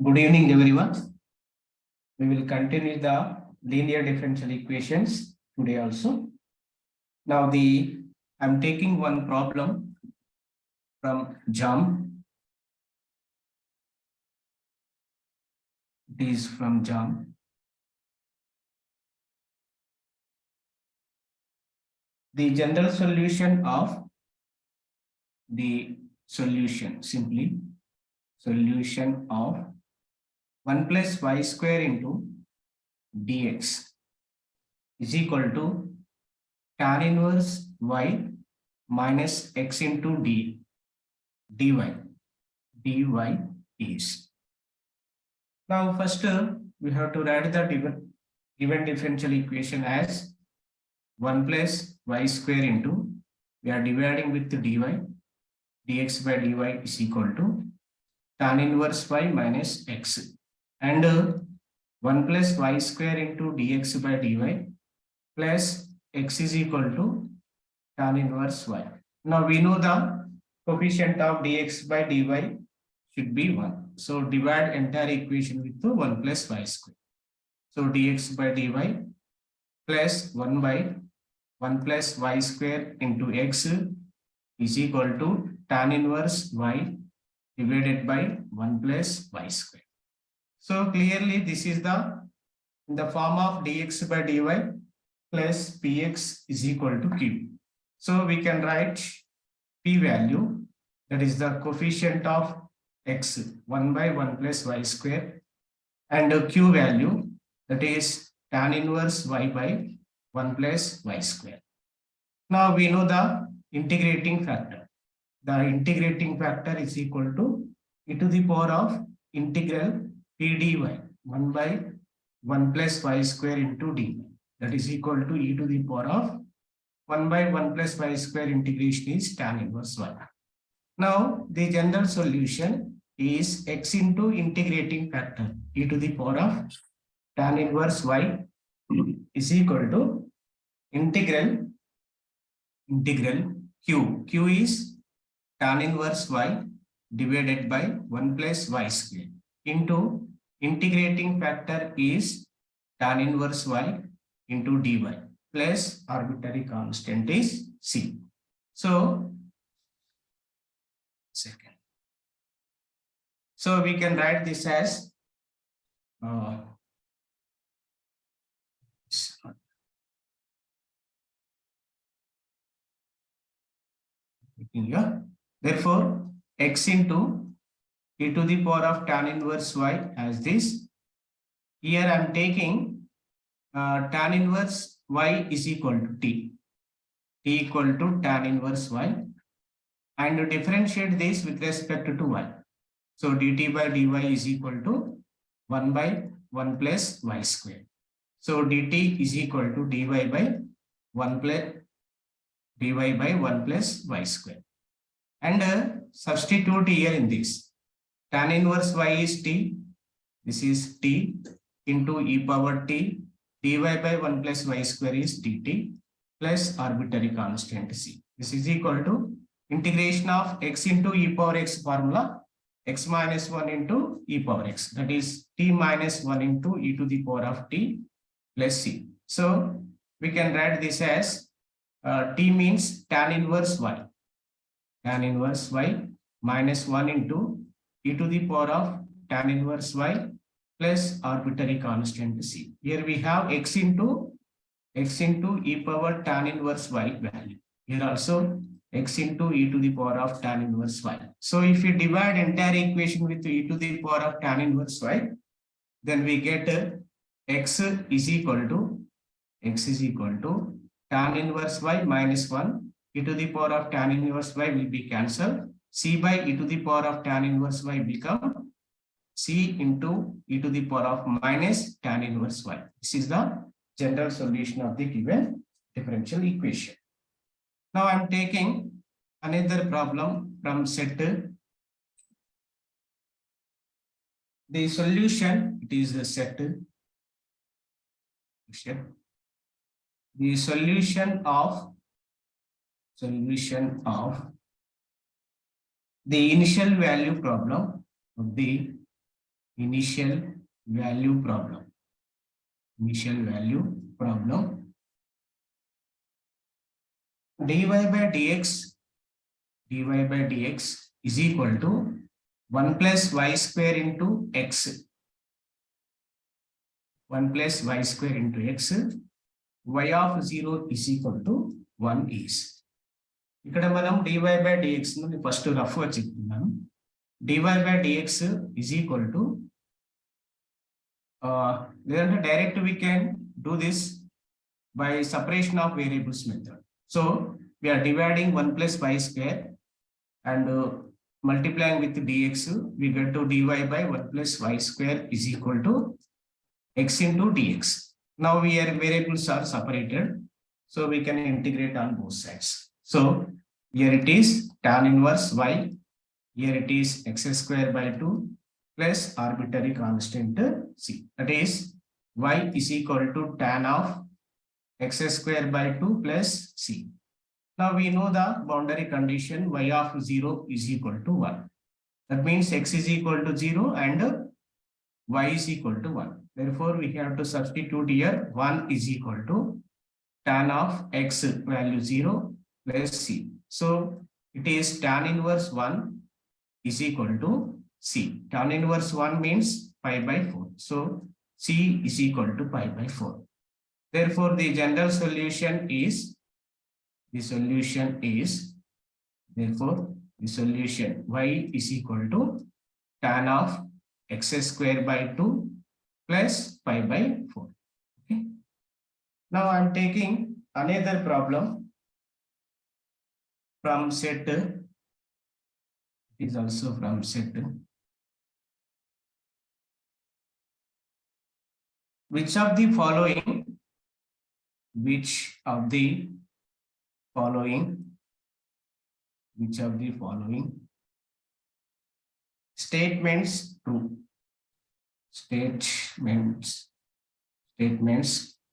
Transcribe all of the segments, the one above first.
Good evening, everyone. We will continue the linear differential equations today also. Now, I'm taking one problem from JAM. It is from JAM. The general solution of the solution of 1 plus y square into dx is equal to tan inverse y minus x into dy is. Now first we have to write the given differential equation as 1 plus y square into, we are dividing with the dy, dx by dy is equal to tan inverse y minus x, and 1 plus y square into dx by dy plus x is equal to tan inverse y. Now we know the coefficient of dx by dy should be 1. So divide entire equation with the 1 plus y square. So dx by dy plus 1 by 1 plus y square into x is equal to tan inverse y divided by 1 plus y square. So clearly this is in the form of dx by dy plus px is equal to q. So we can write p value, that is the coefficient of x, 1 by 1 plus y square, and q value, that is tan inverse y by 1 plus y square. Now we know the integrating factor. The integrating factor is equal to e to the power of integral p dy, 1 by 1 plus y square into dy, that is equal to e to the power of 1 by 1 plus y square integration is tan inverse y. Now the general solution is x into integrating factor e to the power of tan inverse y is equal to integral q. Q is tan inverse y divided by 1 plus y square into integrating factor is tan inverse y into dy plus arbitrary constant is c. So we can write this as here. Therefore, x into e to the power of tan inverse y as this. Here I am taking tan inverse y is equal to t equal to tan inverse y, and differentiate this with respect to y. So dt by dy is equal to 1 by 1 plus y square. So dt is equal to dy by 1 plus y square. And substitute here in this. Tan inverse y is t. This is t into e power t. dy by 1 plus y square is dt plus arbitrary constant c. This is equal to integration of x into e power x formula, x minus 1 into e power x, that is t minus 1 into e to the power of t plus c. So we can write this as t means tan inverse y minus 1 into e to the power of tan inverse y plus arbitrary constant c. Here we have x into e power tan inverse y value. Here also x into e to the power of tan inverse y. So if you divide entire equation with e to the power of tan inverse y, then we get x is equal to tan inverse y minus 1, e to the power of tan inverse y will be cancelled. C by e to the power of tan inverse y become c into e to the power of minus tan inverse y. This is the general solution of the given differential equation. Now I am taking another problem from set. The solution, it is the set. The solution of the initial value problem of the initial value problem. Initial value problem. dy by dx is equal to 1 plus y square into x. 1 plus y square into x. Y of 0 is equal to 1 is. ఇక్కడ మనం dy by dx ను first rough గా చెప్తున్నాను. dy by dx is equal to లేదంటే direct we can do this by separation of variables method. So we are dividing 1 plus y square and multiplying with dx, we get to dy by 1 plus y square is equal to x into dx. Now here variables are separated, so we can integrate on both sides. So here it is tan inverse y, here it is x square by 2 plus arbitrary constant c. That is y is equal to tan of x square by 2 plus c. Now we know the boundary condition y of 0 is equal to 1. That means x is equal to 0 and y is equal to 1. Therefore, we have to substitute here 1 is equal to tan of x value 0 plus c. So it is tan inverse 1 is equal to c. Tan inverse 1 means pi by 4. So c is equal to pi by 4. Therefore, the general solution is therefore the solution y is equal to tan of x square by 2 plus pi by 4. Okay. Now I am taking another problem from set. It is also from set. Which of the following statements true? Statements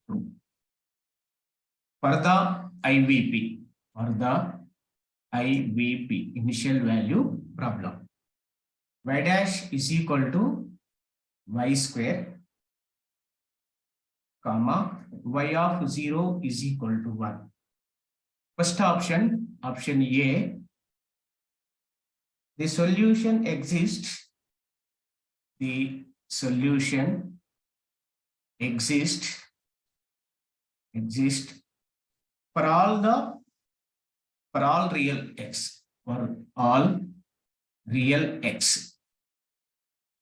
true. For the IVP, initial value problem, y dash is equal to y square, comma, y of 0 is equal to 1. First option A, the solution exists for all real x.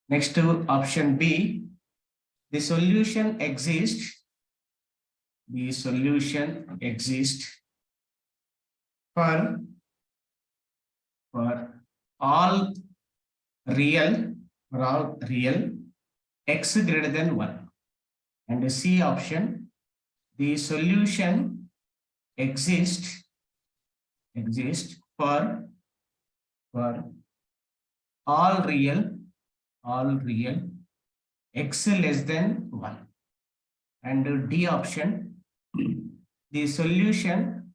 Next to option B, the solution exists for all real x greater than 1. And the C option, the solution exists for all real x less than 1. And D option, the solution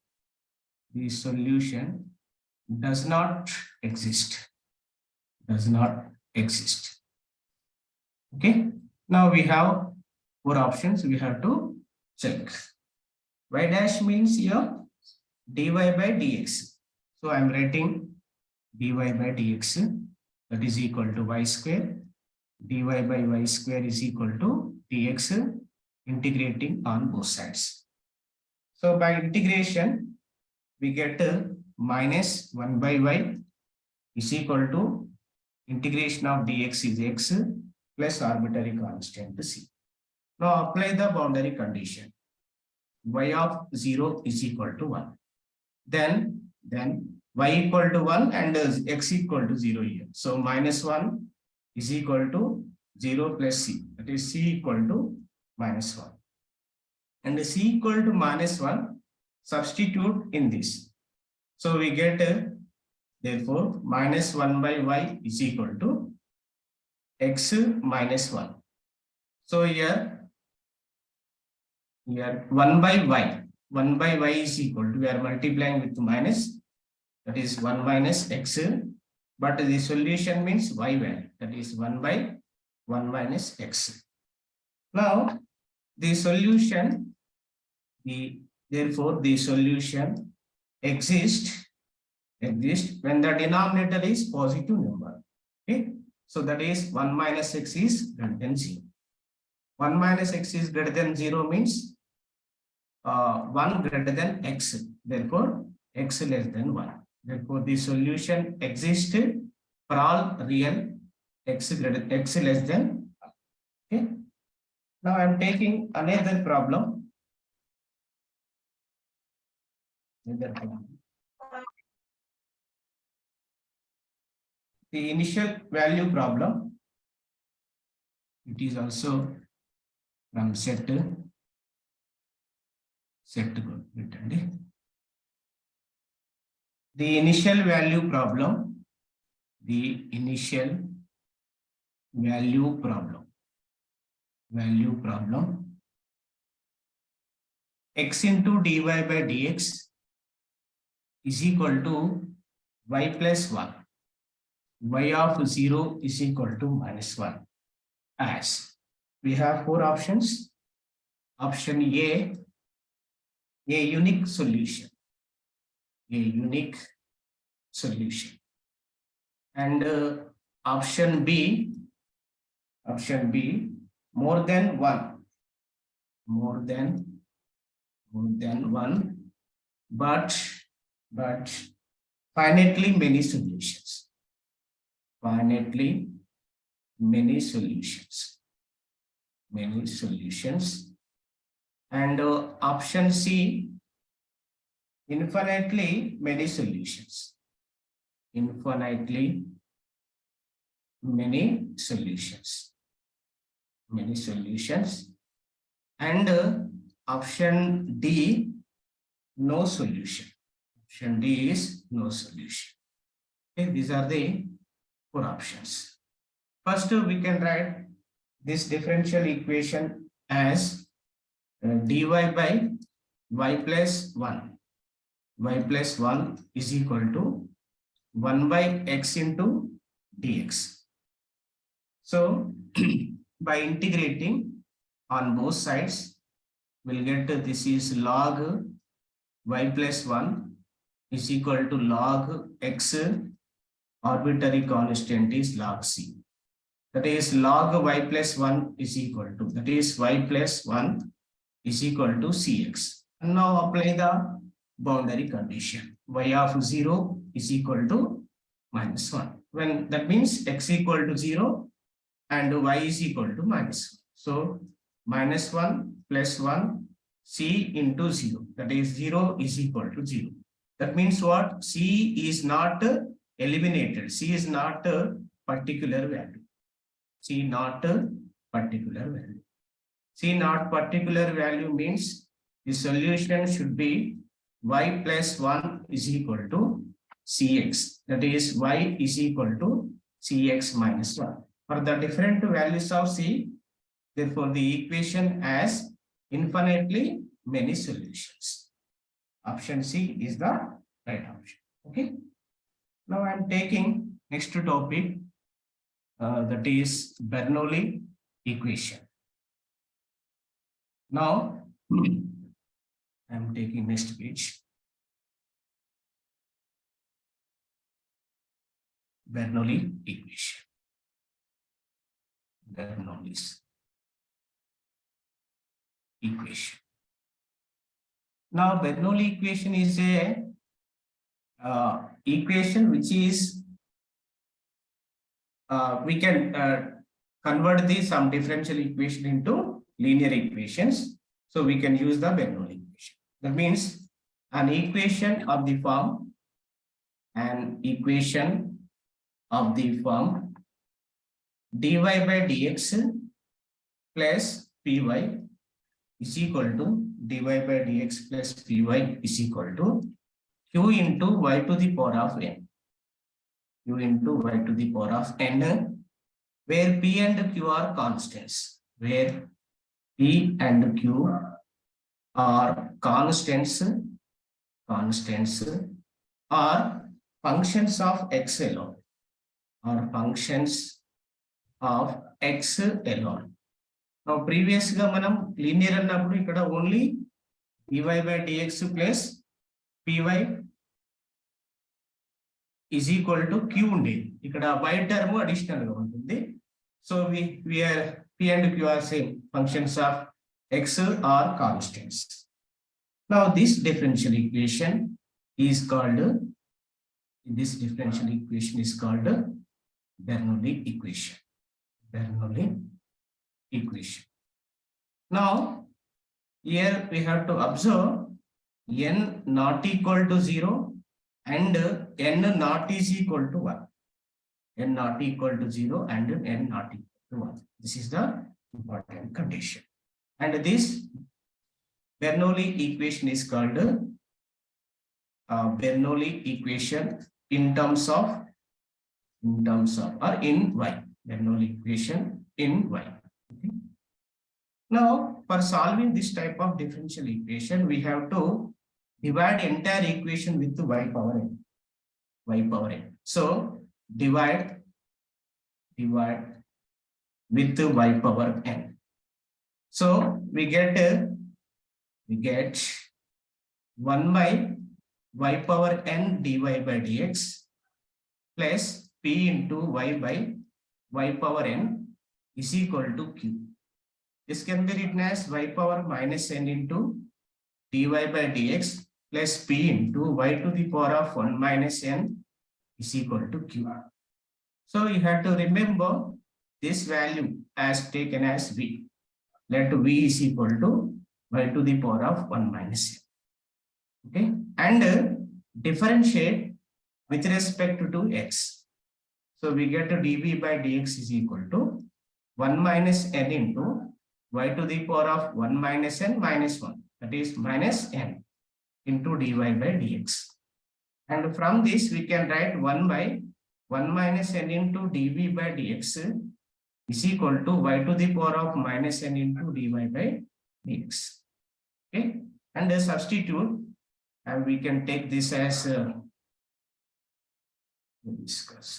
does not exist. Okay, now we have 4 options we have to check. Y dash means here dy by dx. So I am writing dy by dx, that is equal to y square. Dy by y square is equal to dx, integrating on both sides. So by integration, we get minus 1 by y is equal to integration of dx is x plus arbitrary constant c. Now apply the boundary condition. Y of 0 is equal to 1. Then y equal to 1 and x equal to 0 here. So minus 1 is equal to 0 plus c. That is c equal to minus 1. And c equal to minus 1, substitute in this. So we get therefore minus 1 by y is equal to x minus 1. So here 1 by y is equal to, we are multiplying with minus, that is 1 minus x, but the solution means y value, that is 1 by 1 minus x. Now the solution, therefore the solution exists when the denominator is positive number. Okay, so that is 1 minus x is greater than 0. 1 minus x is greater than 0 means 1 greater than x. Therefore, x less than 1. Therefore, the solution exists for all real x less than 1. Okay. Now I am taking another problem. The initial value problem. It is also from set written. The initial value problem. The initial value problem. X into dy by dx is equal to y plus 1. Y of 0 is equal to minus 1. As we have 4 options. Option A unique solution. And option B, more than one, but finitely many solutions. And option C, infinitely many solutions. And option D, no solution. Option D is no solution. Okay, these are the 4 options. First, we can write this differential equation as dy by y plus 1. Y plus 1 is equal to 1 by x into dx. So, by integrating on both sides, we'll get this is log y plus 1 is equal to log x, arbitrary constant is log c. That is log y plus 1 is equal to, that is y plus 1 is equal to cx. And now apply the boundary condition. Y of 0 is equal to minus 1. When that means x equal to 0 and y is equal to minus 1. So minus 1 plus 1 c into 0. That is 0 is equal to 0. That means what? C is not eliminated. C is not a particular value. C not particular value means the solution should be y plus 1 is equal to cx. That is y is equal to cx minus 1. For the different values of c, therefore the equation has infinitely many solutions. Option C is the right option. Okay. Now I am taking next topic, that is Bernoulli equation. Now I am taking next page. Bernoulli equation. Bernoulli's equation. Now Bernoulli equation is a equation which is we can convert some differential equation into linear equations. So we can use the Bernoulli equation. That means an equation of the form dy by dx plus py is equal to dy by dx plus py is equal to q into y to the power of n. Q into y to the power of n, where p and q are constants. Where p and q are constants are functions of x alone, or functions of x alone. Now previous గా మనం linear అన్నప్పుడు ఇక్కడ only dy by dx plus py is equal to q ఉండేది. ఇక్కడ y term additional గా ఉంటుంది. So we are p and q are same functions of x are constants. Now this differential equation is called Bernoulli equation. Bernoulli equation. Now here we have to observe n not equal to 0 and n not is equal to 1. N not equal to 0 and n not equal to 1. This is the important condition. And this Bernoulli equation is called Bernoulli equation in terms of or in y. Bernoulli equation in y. Okay. Now, for solving this type of differential equation, we have to divide entire equation with y power n. Y power n. So divide with y power n. So we get 1 by y power n dy by dx plus p into y by y power n is equal to q. This can be written as y power minus n into dy by dx plus p into y to the power of 1 minus n is equal to q. So you have to remember this value as taken as v. Let v is equal to y to the power of 1 minus n. Okay, and differentiate with respect to x. So we get dv by dx is equal to 1 minus n into y to the power of 1 minus n minus 1, that is minus n into dy by dx. And from this we can write 1 by 1 minus n into dv by dx is equal to y to the power of minus n into dy by dx. Okay, and substitute, and we can take this as discuss.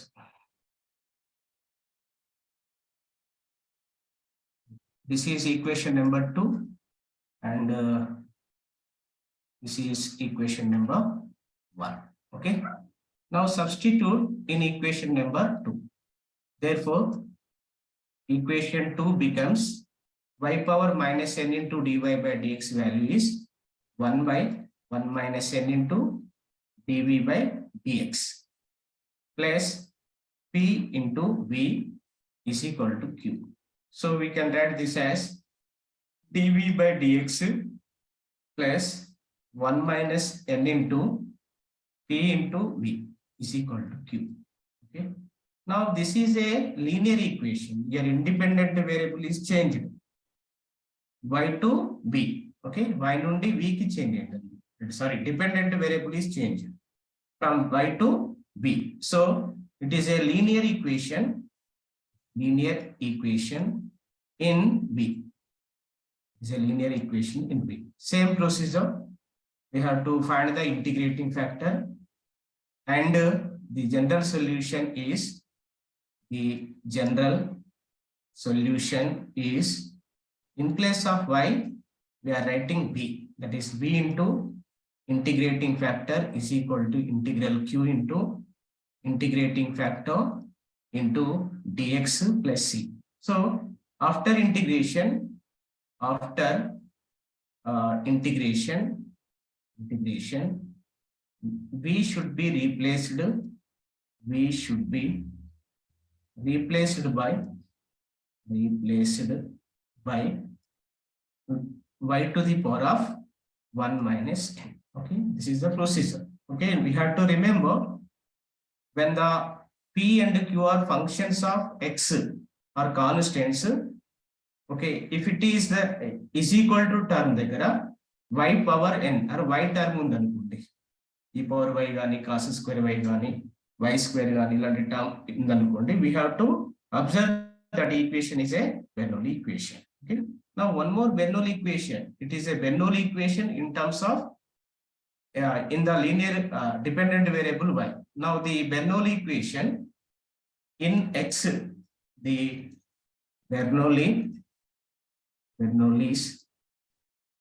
This is equation number 2, and this is equation number 1. Okay, now substitute in equation number 2. Therefore, equation 2 becomes y power minus n into dy by dx value is 1 by 1 minus n into dv by dx plus p into v is equal to q. So we can write this as dv by dx plus 1 minus n into p into v is equal to q. Okay. Now this is a linear equation. Your independent variable is changed. Y to b. Okay. Y nundi v ki change. Sorry, dependent variable is changed from y to b. So it is a linear equation in b. It's a linear equation in b. Same procedure. We have to find the integrating factor, and the general solution is in place of y we are writing b, that is b into integrating factor is equal to integral q into integrating factor into dx plus c. So after integration v should be replaced by y to the power of 1 minus n. Okay, this is the procedure. Okay, and we have to remember when the p and q are functions of x or constants. Okay, if it is the is equal to term దగ్గర y power n or y term ఉందనుకోండి, e power y గాని cos square y గాని y square గాని ఇలాంటి term ఉందనుకోండి, we have to observe that equation is a Bernoulli equation. Okay, now one more Bernoulli equation. It is a Bernoulli equation in terms of in the linear dependent variable y. Now the Bernoulli equation in x, the Bernoulli's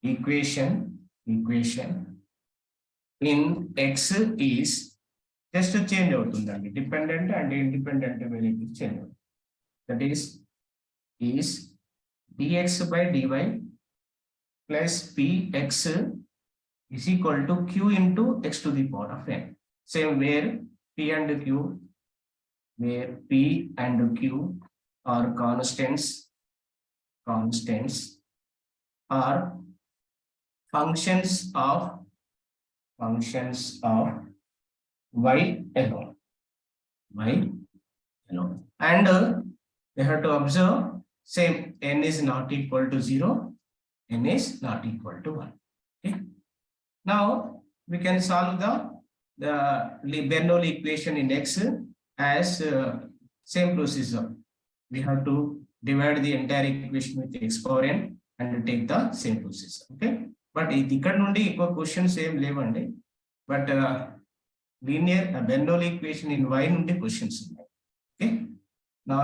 equation in X is just to change అవుతుందండి, dependent and independent variables change అవుతుంది. That is dx by dy plus px is equal to q into x to the power of n. Same where p and q are constants are functions of y alone. And we have to observe same n is not equal to 0, n is not equal to 1. Okay. Now we can solve the Bernoulli equation in X as same procedure. We have to divide the entire equation with x power n and take the same procedure. Okay. But ఇక్కడ నుండి ఎక్కువ questions ఏం లేవండి. But linear Bernoulli equation in y నుండి questions ఉన్నాయి. Okay. Now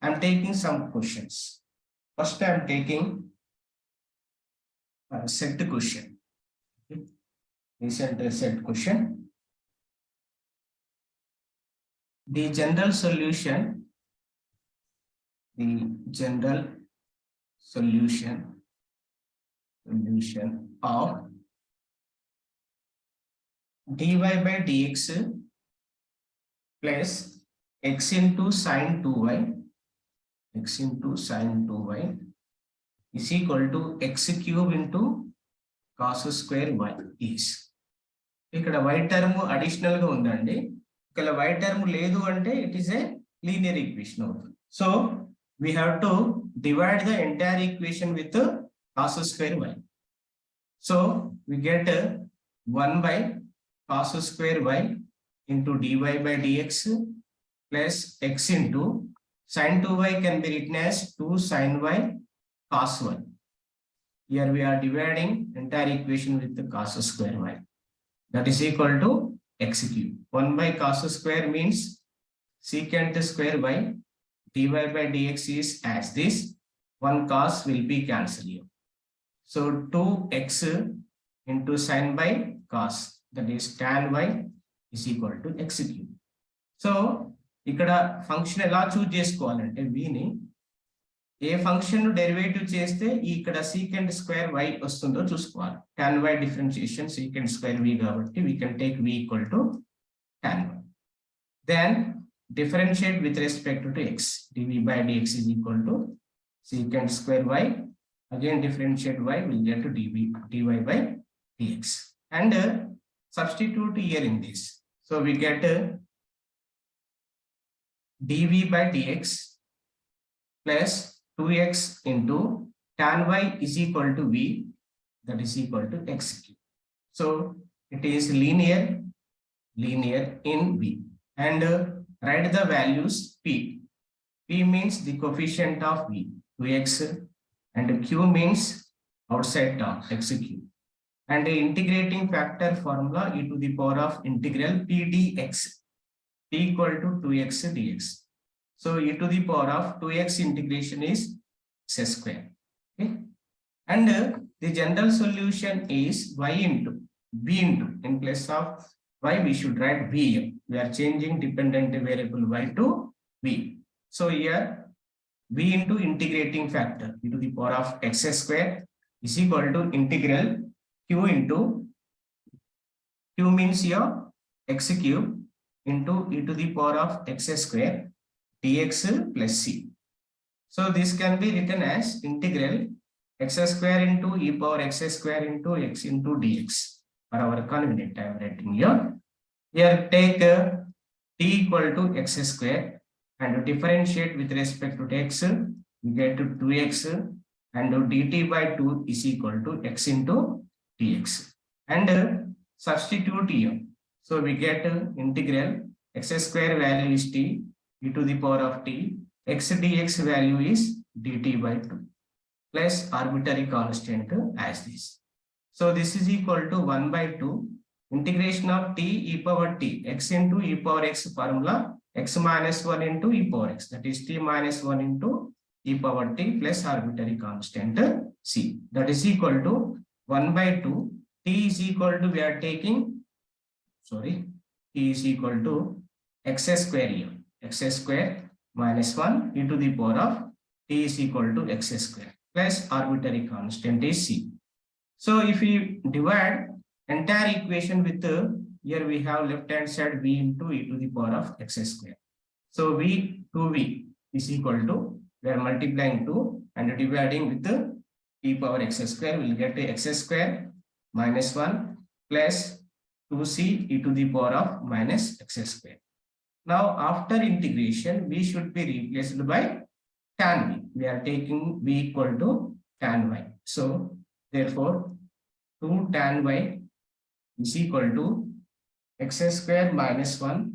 I'm taking some questions. First I'm taking set question. Okay. Recent set question. The general solution of dy by dx plus x into sin 2y is equal to x cube into cos square y is. ఇక్కడ y term additional గా ఉందండి. ఇక్కడ y term లేదు అంటే it is a linear equation అవుతుంది. So we have to divide the entire equation with cos square y. So we get 1 by cos square y into dy by dx plus x into sin 2y can be written as 2 sin y cos y. Here we are dividing entire equation with the cos square y. That is equal to x cube. 1 by cos square means secant square y. Dy by dx is as this. 1 cos will be cancelled here. So 2x into sin by cos, that is tan y is equal to x cube. So ఇక్కడ function ఎలా choose చేసుకోవాలంటే వీని ఏ function derivative చేస్తే ఇక్కడ secant square y వస్తుందో చూసుకోవాలి. tan y differentiation secant square v కాబట్టి we can take v equal to tan y. Then differentiate with respect to x. dv by dx is equal to secant square y. Again differentiate y, will get to dy by dx. And substitute here in this. So we get dv by dx plus 2x into tan y is equal to v, that is equal to x cube. So it is linear in v. And write the values p. P means the coefficient of v, 2x, and q means outside term, x cube. And the integrating factor formula e to the power of integral p dx, p equal to 2x dx. So e to the power of 2x integration is x square. Okay. And the general solution is y into v into, in place of y we should write v. We are changing dependent variable y to v. So here v into integrating factor e to the power of x square is equal to integral q into, q means here x cube into e to the power of x square dx plus c. So this can be written as integral x square into e power x square into x into dx. For our convenient, I am writing here. Here take t equal to x square and differentiate with respect to x. We get to 2x and dt by 2 is equal to x into dx. And substitute here. So we get integral x square value is t e to the power of t, x dx value is dt by 2 plus arbitrary constant as this. So this is equal to 1 by 2 integration of t e power t, x into e power x formula, x minus 1 into e power x, that is t minus 1 into e power t plus arbitrary constant c. That is equal to 1 by 2. T is equal to, we are taking, sorry, t is equal to x square here. X square minus 1 e to the power of t is equal to x square plus arbitrary constant is c. So if we divide entire equation with, here we have left hand side v into e to the power of x square. So v 2v is equal to, we are multiplying 2 and dividing with e power x square, we will get x square minus 1 plus 2c e to the power of minus x square. Now after integration, v should be replaced by tan v. We are taking v equal to tan y. So therefore 2 tan y is equal to x square minus 1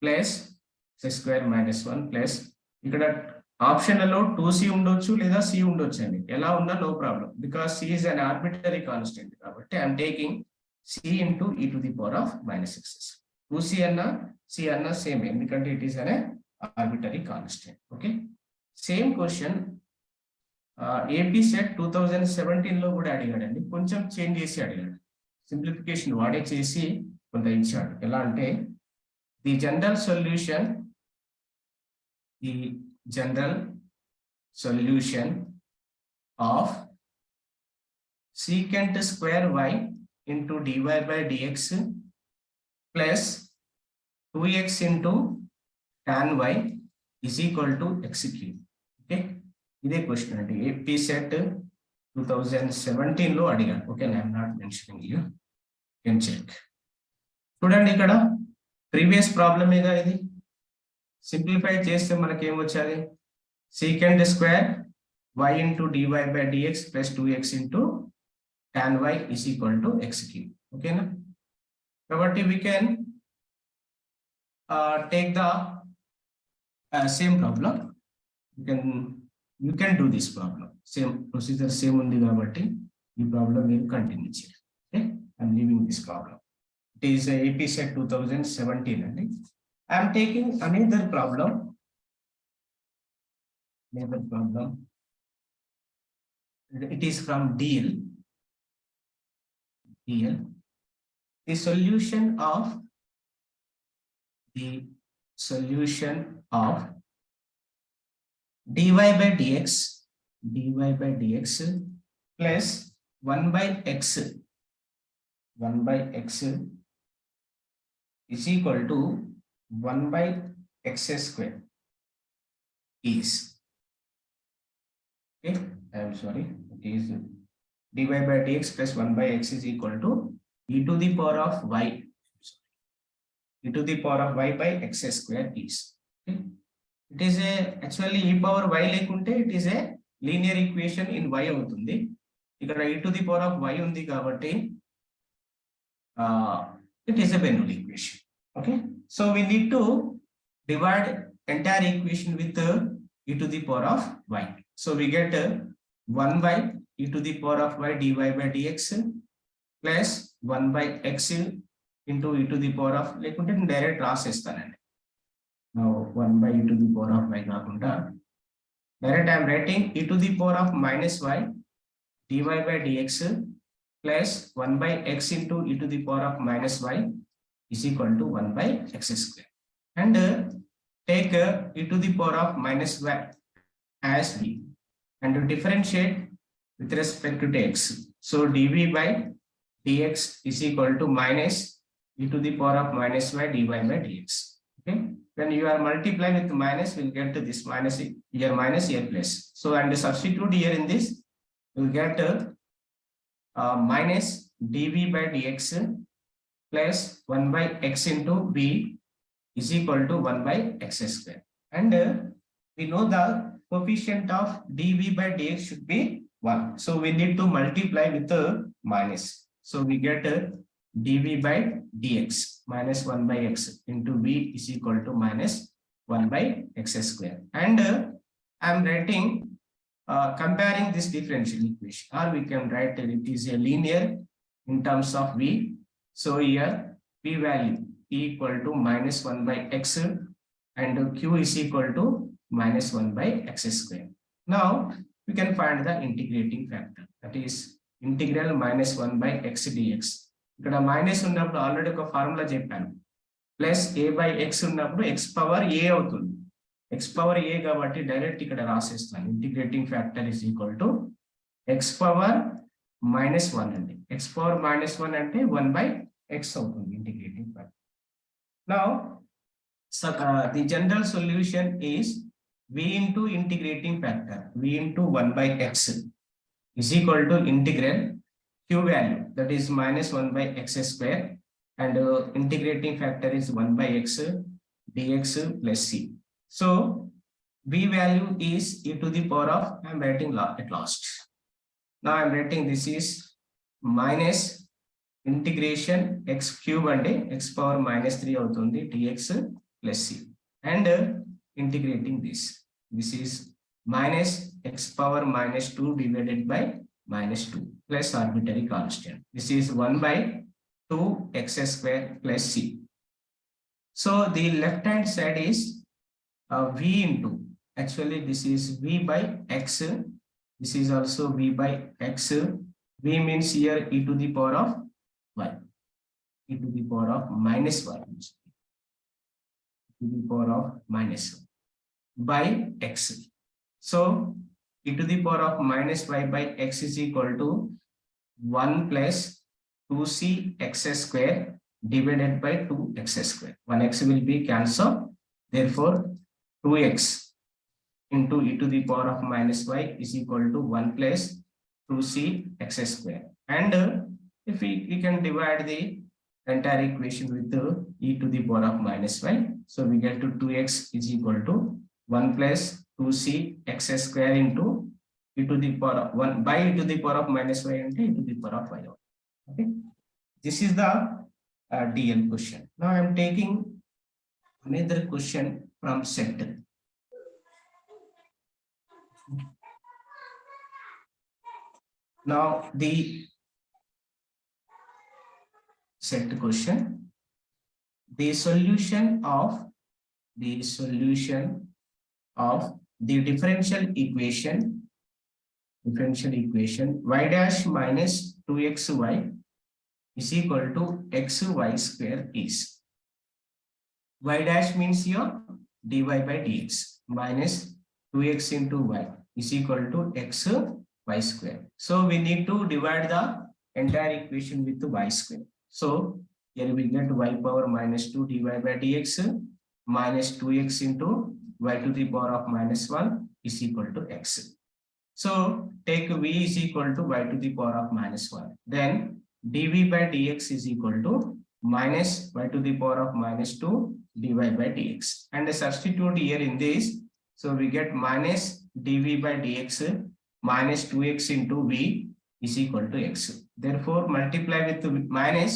plus x square minus 1 plus, ఇక్కడ ఆప్షన్లలో 2c ఉండొచ్చు లేదా c ఉండొచ్చు అండి. ఎలా ఉన్నా no problem, because c is an arbitrary constant కాబట్టి I'm taking c into e to the power of minus x. 2c అన్నా c అన్నా సేమ్, ఎందుకంటే ఇట్ ఈస్ అనే arbitrary constant. Okay, same question AP set 2017 లో కూడా అడిగాడండి. కొంచెం change చేసి అడిగాడు, సింప్లిఫికేషన్ వాడే చేసి కొంత ఇచ్చాడు. ఎలా అంటే the general solution of secant square y into dy by dx plus 2x into tan y is equal to x cube. Okay, ఇదే క్వశ్చన్ అంటే ఏపీ సెట్ 2017 లో అడిగాడు. Okay, I'm not mentioning you can check. చూడండి ఇక్కడ previous ప్రాబ్లమేగా ఇది. Simplify చేస్తే మనకి ఏమొచ్చాది, secant square y into dy by dx plus 2x into tan y is equal to x cube. ఓకేనా, కాబట్టి we can take the same problem. You can do this problem. Same procedure same ఉంది కాబట్టి ఈ problem మీరు continue చేయండి. Okay, I'm leaving this problem. It is AP set 2017 అండి. I'm taking another problem. It is from DL. The solution of dy by dx plus 1 by x is equal to 1 by x square is, okay, I am sorry, it is dy by dx plus 1 by x is equal to e to the power of y, by x square is. Okay, it is a actually e power y లేకుంటే it is a linear equation in y అవుతుంది. ఇక్కడ e to the power of y ఉంది కాబట్టి it is a Bernoulli equation. Okay, so we need to divide entire equation with e to the power of y. So we get 1 by e to the power of y dy by dx plus 1 by x into e to the power of, లేకుంటే నేను direct రాసేస్తానండి. Now 1 by e to the power of y కాకుండా direct I'm writing e to the power of minus y dy by dx plus 1 by x into e to the power of minus y is equal to 1 by x square. And take e to the power of minus y as v and differentiate with respect to x. So dv by dx is equal to minus e to the power of minus y dy by dx. Okay, when you are multiplying with minus, we'll get to this minus here plus. So and substitute here in this, you'll get minus dv by dx plus 1 by x into v is equal to 1 by x square. And we know the coefficient of dv by dx should be 1. So we need to multiply with the minus. So we get dv by dx minus 1 by x into v is equal to minus 1 by x square. And I'm writing comparing this differential equation, or we can write that it is a linear in terms of v. So here p value equal to minus 1 by x and q is equal to minus 1 by x square. Now we can find the integrating factor, that is integral minus 1 by x dx. ఇక్కడ minus ఉన్నప్పుడు already ఒక formula చెప్పాను, plus a by x ఉన్నప్పుడు x power a అవుతుంది, x power a కాబట్టి direct ఇక్కడ రాసేస్తాను. Integrating factor is equal to x power minus 1 అండి. x పవర్ మైనస్ 1 అంటే 1 by x అవుతుంది integrating factor. Now the general solution is v into integrating factor, v into 1 by x is equal to integral q value, that is minus 1 by x square, and integrating factor is 1 by x dx plus c. So v value is e to the power of, I am writing at last. Now I am writing this is minus integration x cube and x power minus 3 అవుతుంది dx plus c, and integrating this is minus x power minus 2 divided by minus 2 plus arbitrary constant. This is 1 by 2 x square plus c. So the left hand side is v into, actually this is v by x, this is also v by x. V means here e to the power of y, e to the power of minus y, to the power of minus by x. So e to the power of minus y by x is equal to 1 plus 2c x square divided by 2x square. 1x will be cancelled, therefore 2x into e to the power of minus y is equal to 1 plus 2c x square. And if we can divide the entire equation with the e to the power of minus y, so we get to 2x is equal to 1 plus 2c x square into e to the power of 1 by e to the power of minus y into e to the power of y. Okay, this is the DL question. Now I am taking another question from set. Now the set question, the solution of the differential equation y dash minus 2xy is equal to xy square is. Y dash means here dy by dx minus 2x into y is equal to xy square. So we need to divide the entire equation with the y square. So here we get y power minus 2 dy by dx minus 2x into y to the power of minus 1 is equal to x. So take v is equal to y to the power of minus 1. Then dv by dx is equal to minus y to the power of minus 2 dy by dx. And substitute here in this. So we get minus dv by dx minus 2x into v is equal to x. Therefore, multiply with the minus,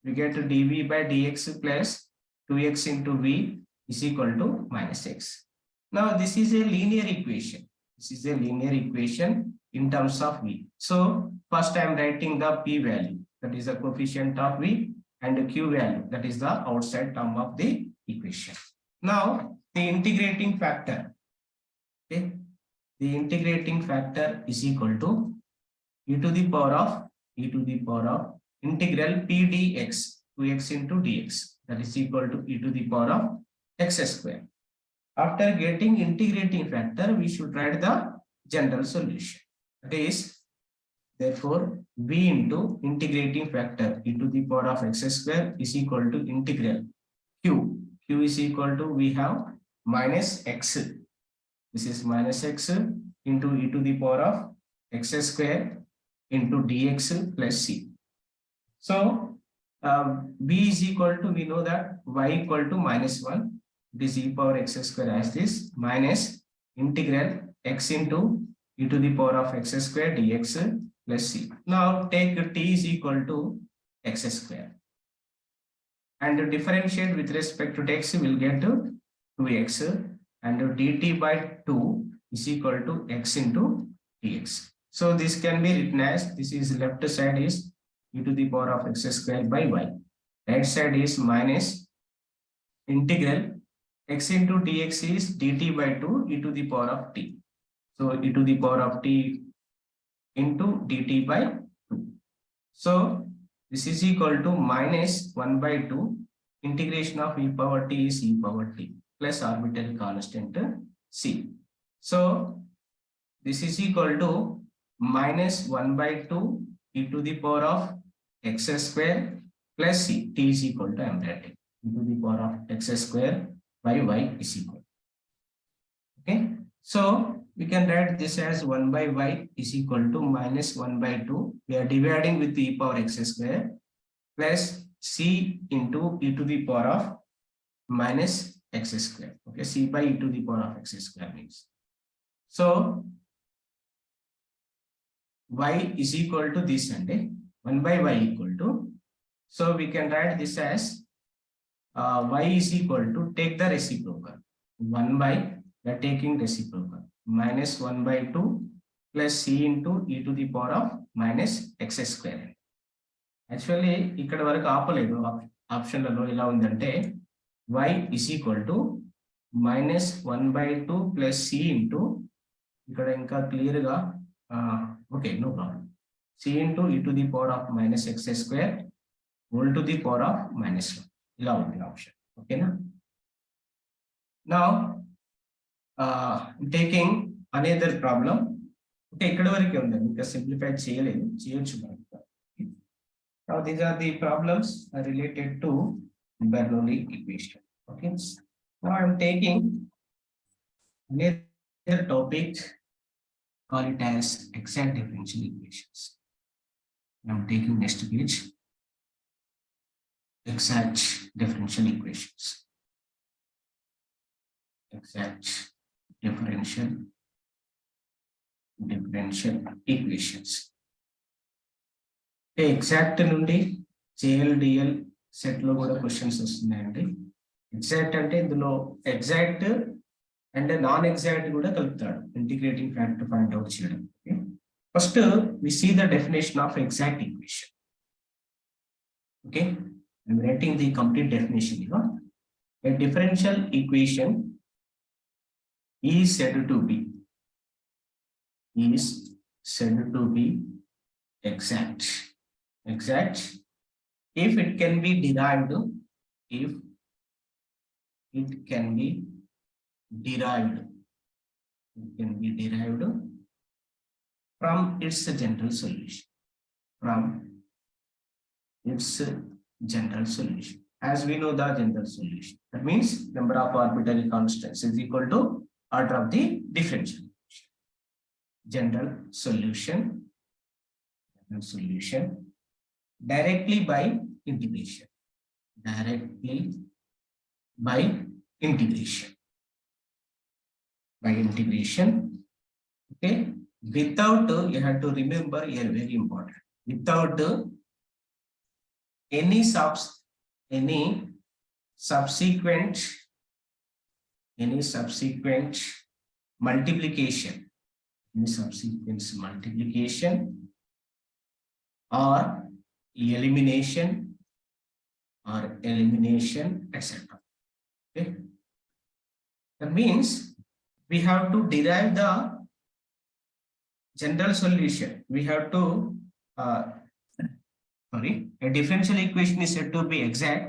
we get dv by dx plus 2x into v is equal to minus x. Now this is a linear equation. This is a linear equation in terms of v. So first I am writing the p value, that is the coefficient of v, and the q value, that is the outside term of the equation. Now the integrating factor, okay, the integrating factor is equal to e to the power of integral p dx, 2x into dx, that is equal to e to the power of x square. After getting integrating factor, we should write the general solution. That is, therefore, v into integrating factor e to the power of x square is equal to integral q. Q is equal to, we have minus x. This is minus x into e to the power of x square into dx plus c. So v is equal to, we know that y equal to minus 1. It is e power x square as this, minus integral x into e to the power of x square dx plus c. Now take t is equal to x square and differentiate with respect to x, will get to 2x, and dt by 2 is equal to x into dx. So this can be written as, this is left side is e to the power of x square by y, right side is minus integral x into dx is dt by 2 e to the power of t. So e to the power of t into dt by 2. So this is equal to minus 1 by 2 integration of e power t is e power t plus arbitrary constant c. So this is equal to minus 1 by 2 e to the power of x square plus c. T is equal to, I am writing, e to the power of x square by y is equal. Okay. So we can write this as 1 by y is equal to minus 1 by 2. We are dividing with e power x square plus c into e to the power of minus x square. Okay, c by e to the power of x square means. So y is equal to this and 1 by y equal to. So we can write this as y is equal to, take the reciprocal, 1 by, we are taking reciprocal, minus 1 by 2 plus c into e to the power of minus x square. Actually ఇక్కడ వరకు ఆపలేదు, ఆప్షన్లలో ఎలా ఉందంటే y is equal to minus 1 by 2 plus c into, ఇక్కడ ఇంకా clear గా okay no problem, c into e to the power of minus x square whole to the power of minus 1 ఇలా ఉంది ఆప్షన్. ఓకేనా. Now taking another problem. Okay, ఇక్కడ వరకే ఉందండి, ఇంకా సింప్లిఫై చేయలేదు, చేయొచ్చు మనం. Now these are the problems related to Bernoulli equation. Okay. Now I am taking another topic, call it as exact differential equations. I am taking next page, exact differential equations. Exact differential equations. Exact నుండి JLDL set లో కూడా questions వస్తున్నాయండి. Exact అంటే ఇందులో exact and non exact కూడా కలుపుతాడు, integrating factor find out చేయడం. First we see the definition of exact equation. Okay, I'm writing the complete definition. A differential equation is said to be exact if it can be derived from its general solution. As we know the general solution, that means number of arbitrary constants is equal to order of the differential equation. General solution directly by integration. Okay, without, you have to remember here, very important, without any subsequent multiplication, or elimination, etc. Okay, that means we have to derive the general solution. We have to a differential equation is said to be exact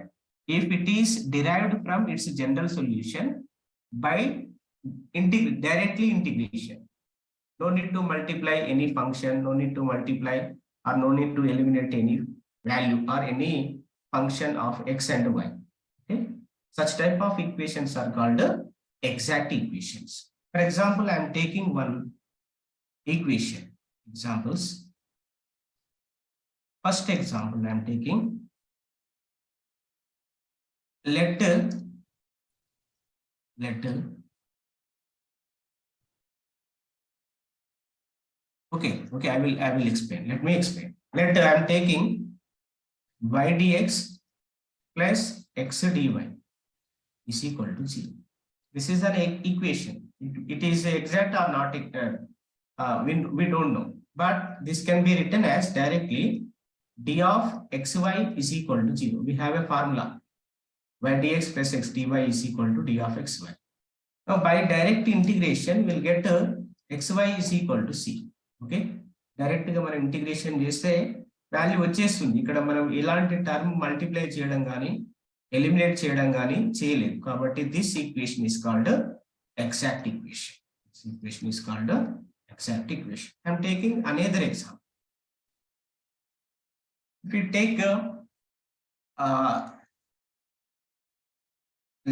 if it is derived from its general solution by directly integration. No need to multiply any function, no need to multiply or no need to eliminate any value or any function of x and y. Okay, such type of equations are called exact equations. For example, I am taking one equation examples. First example I am taking, let okay, I will explain. Let me explain. Let I am taking y dx plus x dy is equal to 0. This is an equation. It is exact or not, we don't know, but this can be written as directly d of xy is equal to 0. We have a formula, y dx plus x dy is equal to d of xy. Now by direct integration we'll get xy is equal to c. Okay, direct గా మనం integration చేస్తే value వచ్చేస్తుంది. ఇక్కడ మనం ఇలాంటి term multiply చేయడం కానీ eliminate చేయడం కానీ చేయలేదు. కాబట్టి this equation is called exact equation. This equation is called exact equation. I'm taking another example. If we take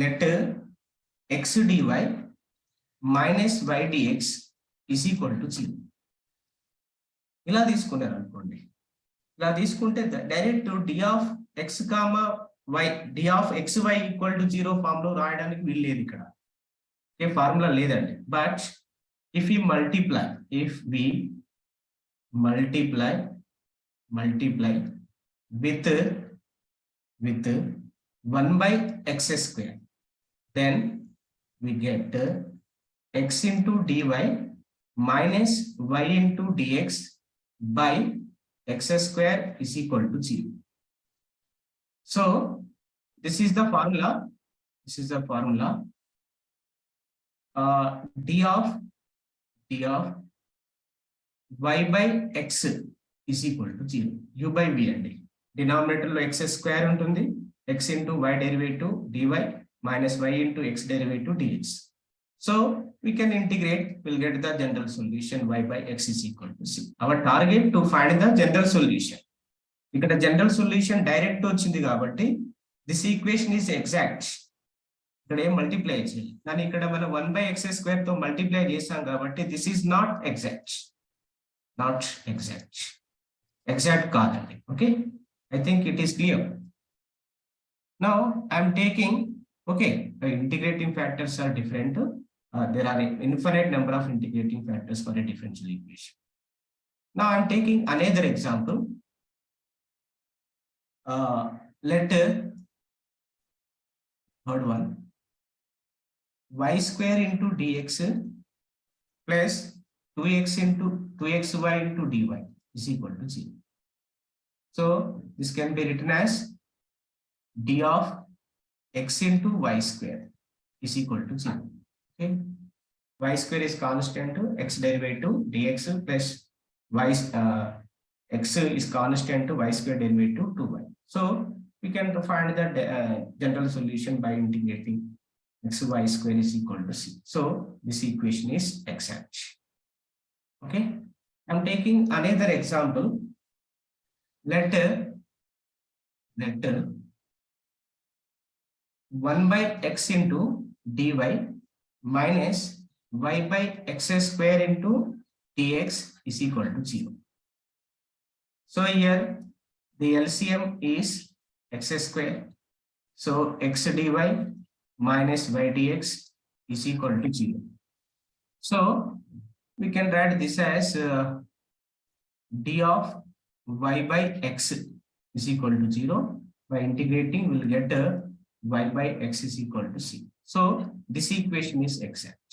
let x dy minus y dx is equal to 0. ఇలా తీసుకున్నారు అనుకోండి. ఇలా తీసుకుంటే direct d of x, y d of xy equal to 0 form లో రాయడానికి వీలు లేదు ఇక్కడ. ఓకే, ఫార్ములా లేదండి. But if we multiply with 1 by x square, then we get x into dy minus y into dx by x square is equal to 0. So this is the formula. D of y by x is equal to 0. u by v అండి. Denominator లో x square ఉంటుంది, x into y derivative dy minus y into x derivative dx. So we can integrate, we'll get the general solution y by x is equal to c. Our target to find the general solution. ఇక్కడ general solution direct వచ్చింది కాబట్టి this equation is exact. ఇక్కడ ఏం multiply చేయాలి, కానీ ఇక్కడ మనం 1 by x square తో మల్టిప్లై చేసాం కాబట్టి this is not exact. Exact కాదండి. Okay, I think it is clear. Now I am taking, okay, the integrating factors are different. There are an infinite number of integrating factors for a differential equation. Now I am taking another example. Let third one, y square into dx plus 2xy into dy is equal to 0. So this can be written as d of x into y square is equal to 0. Okay, y square is constant, x derivative dx plus y x is constant to y square derivative 2y. So we can find the general solution by integrating xy square is equal to c. So this equation is exact. Okay, I'm taking another example. Let 1 by x into dy minus y by x square into dx is equal to 0. So here the LCM is x square. So x dy minus y dx is equal to 0. So we can write this as d of y by x is equal to 0. By integrating, we'll get y by x is equal to c. So this equation is exact.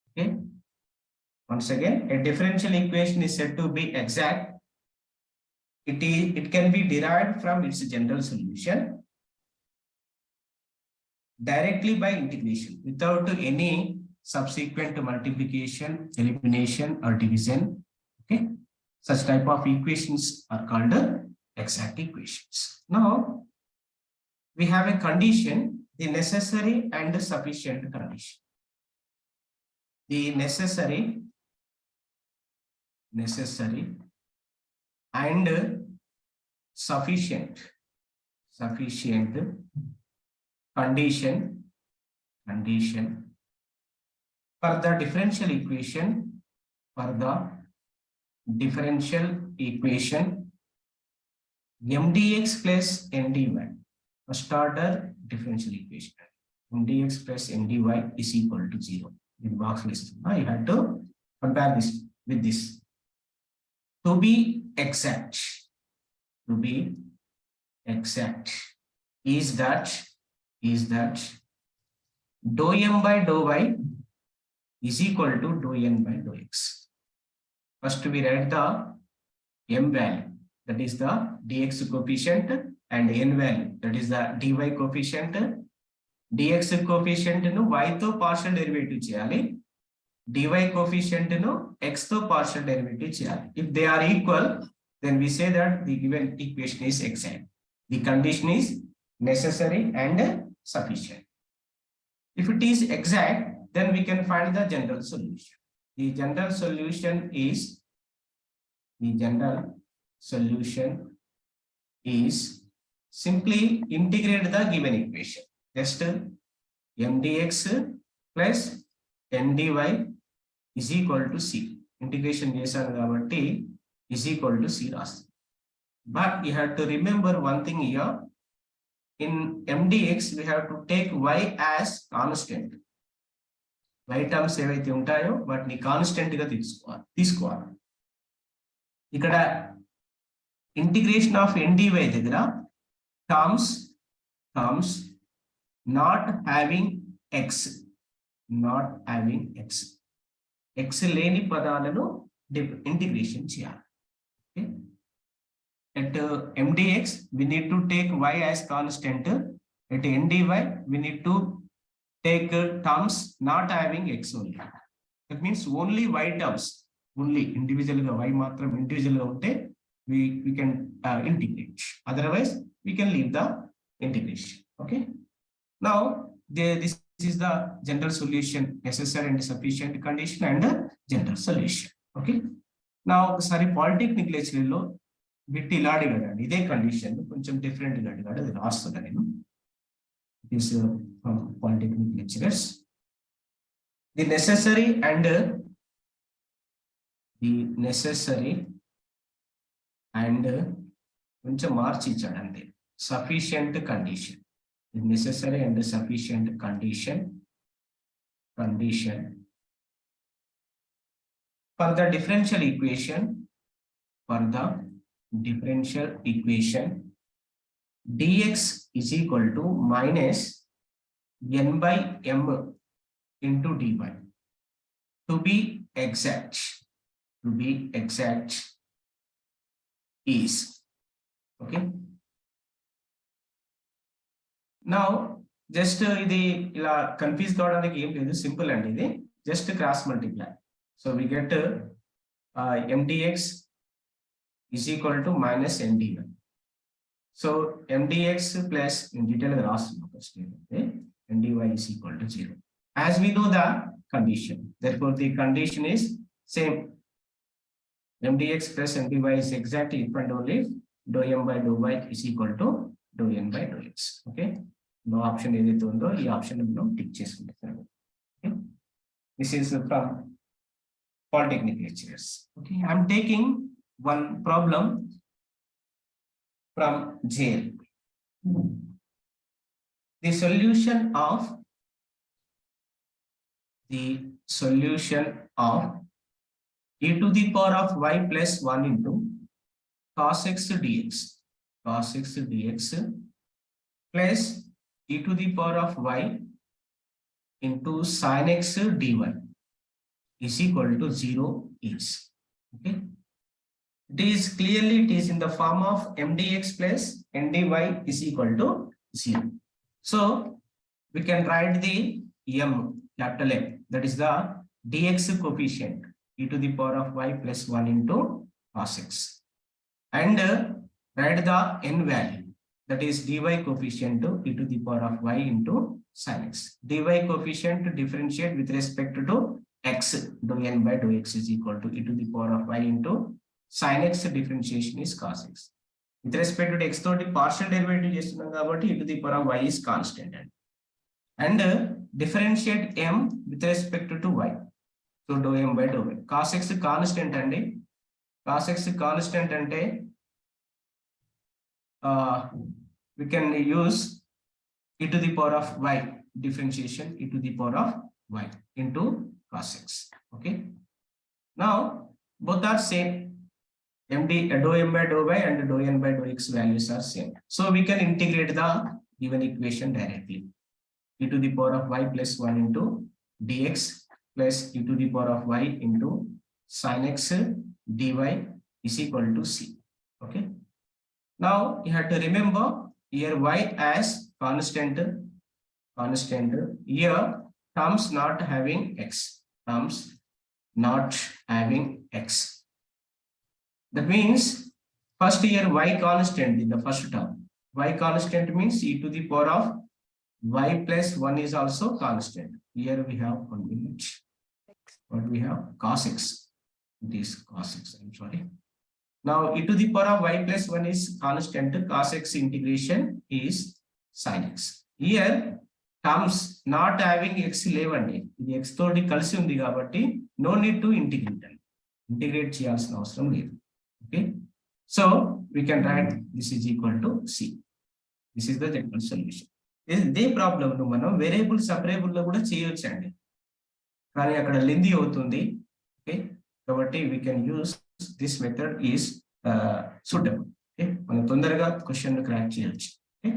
Okay. Once again, a differential equation is said to be exact. It can be derived from its general solution directly by integration without any subsequent multiplication, elimination, or division. Okay. Such type of equations are called exact equations. Now we have a condition, the necessary and sufficient condition. The necessary and sufficient condition for the differential equation, mdx plus ndy, first order differential equation. mdx plus ndy is equal to 0. In box list, you have to compare this with this. To be exact is that dou m by dou y is equal to dou n by dou x. First we write the m value, that is the dx coefficient, and n value, that is the dy coefficient. dx coefficient nu y తో partial derivative చేయాలి, dy coefficient x తో partial derivative చేయాలి. If they are equal, then we say that the given equation is exact. The condition is necessary and sufficient. If it is exact, then we can find the general solution. The general solution is simply integrate the given equation. Just mdx plus ndy is equal to c. Integration చేశాను కాబట్టి is equal to c రాస్తాం. But you have to remember one thing here. In mdx we have to take y as constant. Y terms ఏవైతే ఉంటాయో వాటిని constant గా తీసుకోవాలి. ఇక్కడ integration of ndy దగ్గర terms not having x లేని పదాలను ఇంటిగ్రేషన్ చేయాలి. Okay? At mdx we need to take y as constant. At ndy we need to take terms not having x only. That means only y terms, only individual ga y matram individual ga unte we can integrate. Otherwise we can leave the integration. Okay, now this is the general solution, necessary and sufficient condition and general solution. Okay, now ఒకసారి polytechnic lecture లో bit ఇలా అడిగాడు. ఇదే condition కొంచెం different గా అడిగాడు. అది రాస్తున్నా నేను. This from polytechnic lecturers. The necessary and కొంచెం మార్చి ఇచ్చాడు అంతే. Sufficient condition. The necessary and sufficient condition for the differential equation. Dx is equal to minus n by m into dy. To be exact is. Okay. Now just ఇది ఇలా confuse కావడానికి ఏం లేదు, simple అండి. ఇది just cross multiply. So we get mdx is equal to minus ndy. So mdx plus in detail ndy is equal to 0. As we know the condition, therefore the condition is same. mdx plus ndy is exactly if and only if dou m by dou y is equal to dou n by dou x. Okay, no option ఏదైతే ఉందో ఈ option మనం tick చేసుకుంటాం. Okay, this is from polytechnic lecturers. Okay, I am taking one problem from jail. The solution of e to the power of y plus 1 into cos x dx plus e to the power of y into sin x dy is equal to 0 is. Okay, it is clearly it is in the form of mdx plus ndy is equal to 0. So we can write the m, capital M, that is the dx coefficient e to the power of y plus 1 into cos x, and write the n value, that is dy coefficient e to the power of y into sin x. Dy coefficient to differentiate with respect to x, dou n by dou x is equal to e to the power of y into sin x. Differentiation is cos x. With respect to x toti partial derivative చేస్తున్నాం కాబట్టి e to the power of y is constant, and differentiate m with respect to y. So dou m by dou y. Cos x constant అండి. Cos x constant అంటే we can use e to the power of y, differentiation e to the power of y into cos x. Okay, now both are same. Dou m by dou y and dou n by dou x values are same, so we can integrate the given equation directly. E to the power of y plus 1 into dx plus e to the power of y into sin x dy is equal to c. Okay, now you have to remember here y as constant, here terms not having x, terms not having x. That means first here y constant in the first term. Y constant means e to the power of y plus 1 is also constant. Here we have 1 minute. What we have? Cos x. It is cos x. I'm sorry. Now e to the power of y plus 1 is constant. Cos x integration is sin x. Here terms not having x 11. The x todi kalsi undi kabatti no need to integrate. Integrate cheyalsina avasaram ledu. Okay. So we can write this is equal to c. This is the general solution. This problem nu manam variable separable lo kuda cheyochanడి. కానీ అక్కడ lengthy అవుతుంది. Okay. కాబట్టి we can use this method is suitable. Okay. మనం తొందరగా question crack చేయొచ్చు. Okay.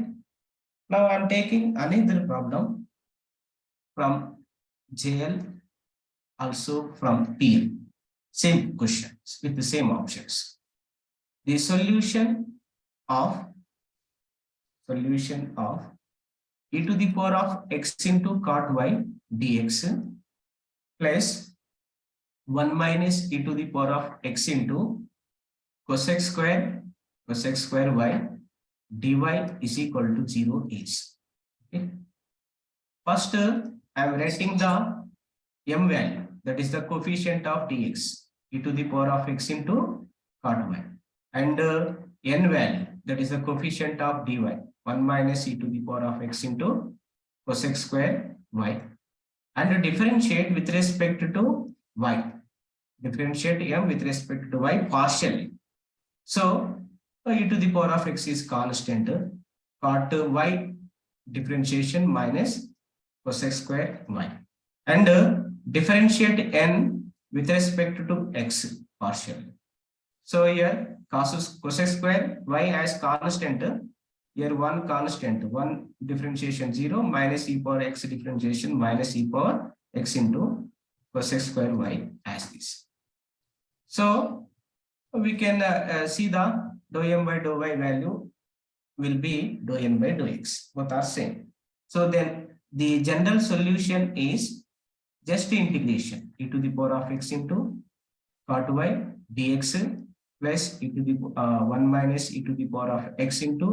Now I am taking another problem from JL, also from TL. Same questions with the same options. The solution of e to the power of x into cot y dx plus 1 minus e to the power of x into cosec square y dy is equal to 0 is. Okay. First, I am writing the m value, that is the coefficient of dx, e to the power of x into cot y, and n value, that is the coefficient of dy, 1 minus e to the power of x into cosec square y, and differentiate with respect to y. Differentiate m with respect to y partially. So e to the power of x is constant. Cot y differentiation minus cosec square y, and differentiate n with respect to x partially. So here cosec square y as constant. Here 1 constant, 1 differentiation 0 minus e power x differentiation minus e power x into cosec square y as this. So we can see the dou m by dou y value will be dou n by dou x. Both are same. So then the general solution is just integration e to the power of x into cot y dx plus e to the 1 minus e to the power of x into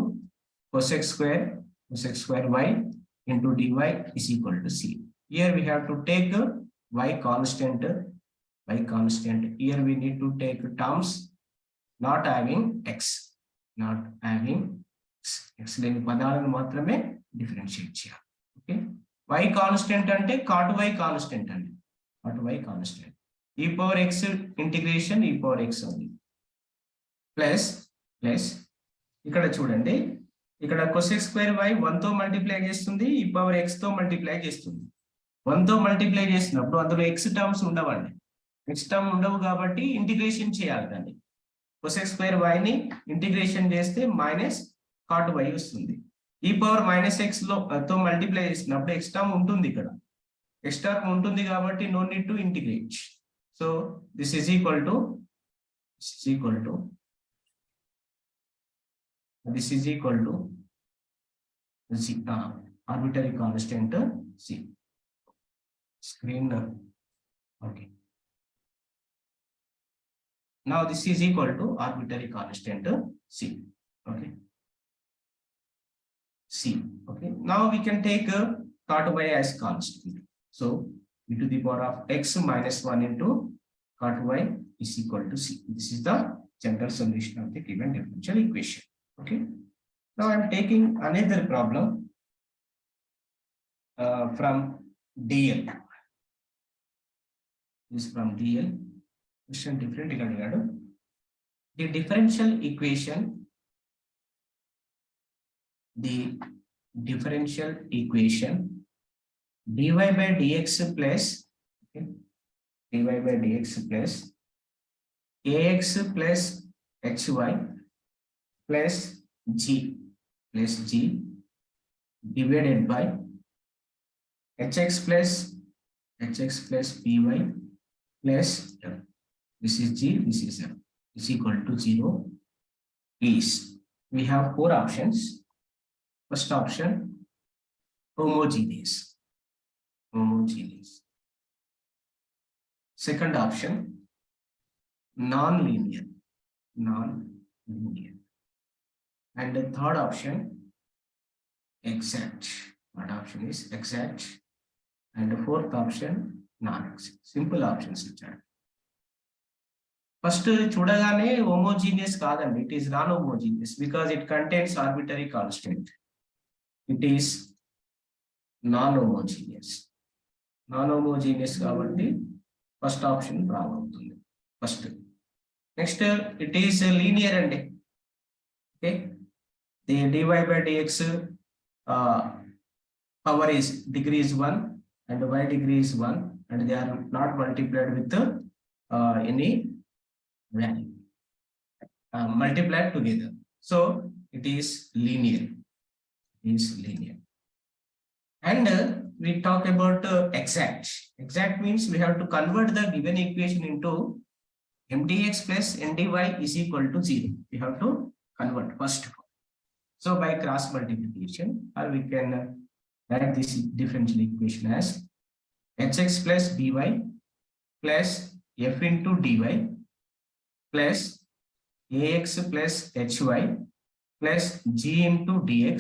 cosec square y into dy is equal to c. Here we have to take y constant. Here we need to take terms not having x. X లేని పదాలను మాత్రమే differentiate చేయాలి. Okay. y constant అంటే cot y constant అండి. cot y constant. e power x integration e power x ఉంది. Plus ఇక్కడ చూడండి, ఇక్కడ cosec square y 1 తో మల్టిప్లై చేస్తుంది, e పవర్ x తో మల్టిప్లై చేస్తుంది. 1 తో మల్టిప్లై చేసినప్పుడు అందులో x టర్మ్స్ ఉండవండి. x టర్మ్ ఉండవు కాబట్టి ఇంటిగ్రేషన్ చేయాలి దాన్ని. cosec square y ని ఇంటిగ్రేషన్ చేస్తే మైనస్ cot y వస్తుంది. e పవర్ మైనస్ x తో మల్టిప్లై చేసినప్పుడు x టర్మ్ ఉంటుంది, ఇక్కడ x టర్మ్ ఉంటుంది కాబట్టి no need to integrate. So this is equal to arbitrary constant c. Screen. Okay. Now this is equal to arbitrary constant c. Okay. Okay. Now we can take cot y as constant. So e to the power of x minus 1 into cot y is equal to c. This is the general solution of the given differential equation. Okay. Now I am taking another problem from DL. This is from DL. Question different. The differential equation. dy by dx plus ax plus hy plus g divided by hx plus py plus f. This is g, this is f, is equal to 0 is. We have 4 options. First option, homogeneous. Second option, non-linear. Non-linear. And the third option, exact. Third option is exact. And the fourth option, non-exact. Simple options. First, చూడగానే homogeneous కాదండి. It is non-homogeneous because it contains arbitrary constant. It is non-homogeneous. Non-homogeneous కాబట్టి first option wrong అవుతుంది. First. Next, it is linear అండి. Okay. The dy by dx power is degree is 1 and y degree is 1 and they are not multiplied with any value. Multiplied together. So it is linear. It is linear. And we talk about exact. Exact means we have to convert the given equation into mdx plus ndy is equal to 0. We have to convert first. So by cross multiplication, or we can write this differential equation as hx plus by plus f into dy plus ax plus hy plus g into dx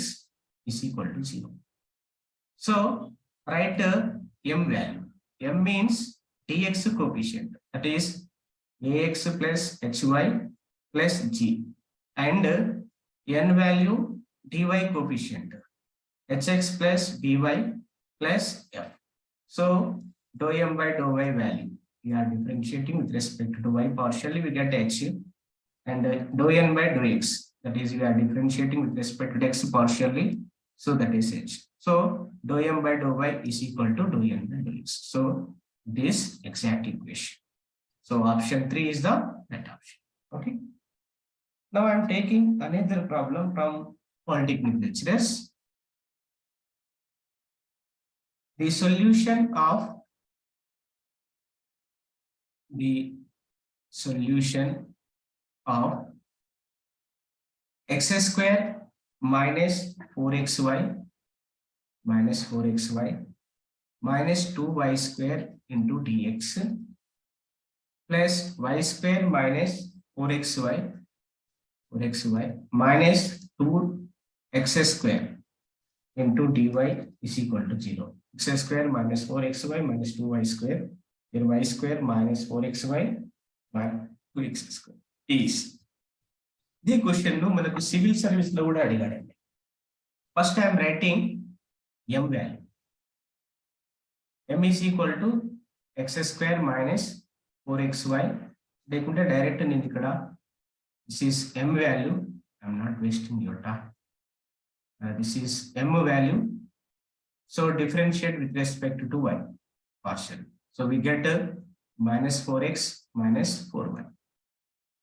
is equal to 0. So write m value. M means dx coefficient, that is ax plus hy plus g, and n value dy coefficient hx plus by plus f. So dou m by dou y value we are differentiating with respect to y partially, we get h, and dou n by dou x, that is we are differentiating with respect to x partially, so that is h. So dou m by dou y is equal to dou n by dou x. So this exact equation. So option 3 is the right option. Okay. Now I am taking another problem from polytechnic lecturers. The solution of x square minus 4xy minus 2y square into dx plus y square minus 4xy minus 2x square into dy is equal to 0. X square minus 4xy minus 2y square, here y square minus 4xy minus 2x square is the question no manaku civil service lo kuda adigadu. First I am writing m value. M is equal to x square minus 4xy. లేకుంటే direct నేను ఇక్కడ this is m value. I am not wasting your time. This is m value. So differentiate with respect to y partial. So we get minus 4x minus 4y.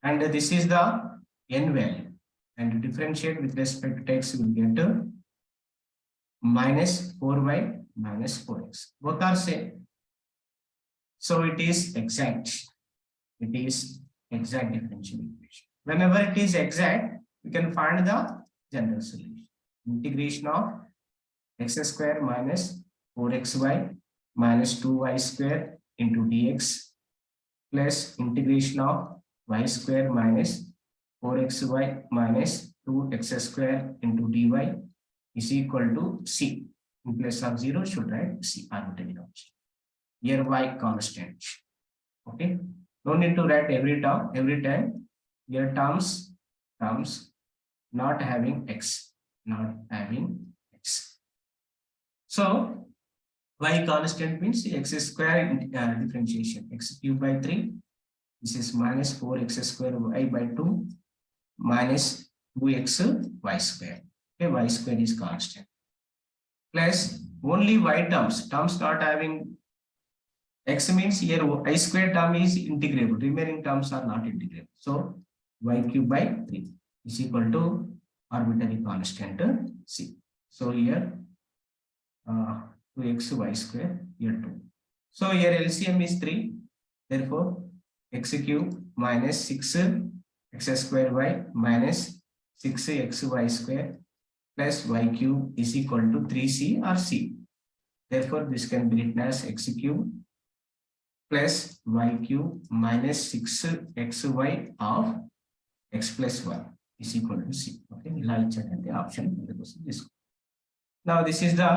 And this is the n value. And differentiate with respect to x, we get minus 4y minus 4x. Both are same. So it is exact. It is exact differential equation. Whenever it is exact, we can find the general solution. Integration of x square minus 4xy minus 2y square into dx plus integration of y square minus 4xy minus 2x square into dy is equal to c. In place of 0 should write c, arbitrary constant. Here y constant. Okay. No need to write every time. Here terms not having x. So y constant means x square differentiation, x cube by 3. This is minus 4x square y by 2 minus 2x y square. Okay, y square is constant. Plus only y terms not having x means here y square term is integrable. Remaining terms are not integrable. So y cube by 3 is equal to arbitrary constant c. So here 2x y square, here 2. So here LCM is 3. Therefore x cube minus 6x square y minus 6xy square plus y cube is equal to 3c or c. Therefore this can be written as x cube plus y cube minus 6xy of x plus 1 is equal to c. Okay, ఇలా ఇచ్చాడంటే option అందుకోసం తీసుకో. Now this is the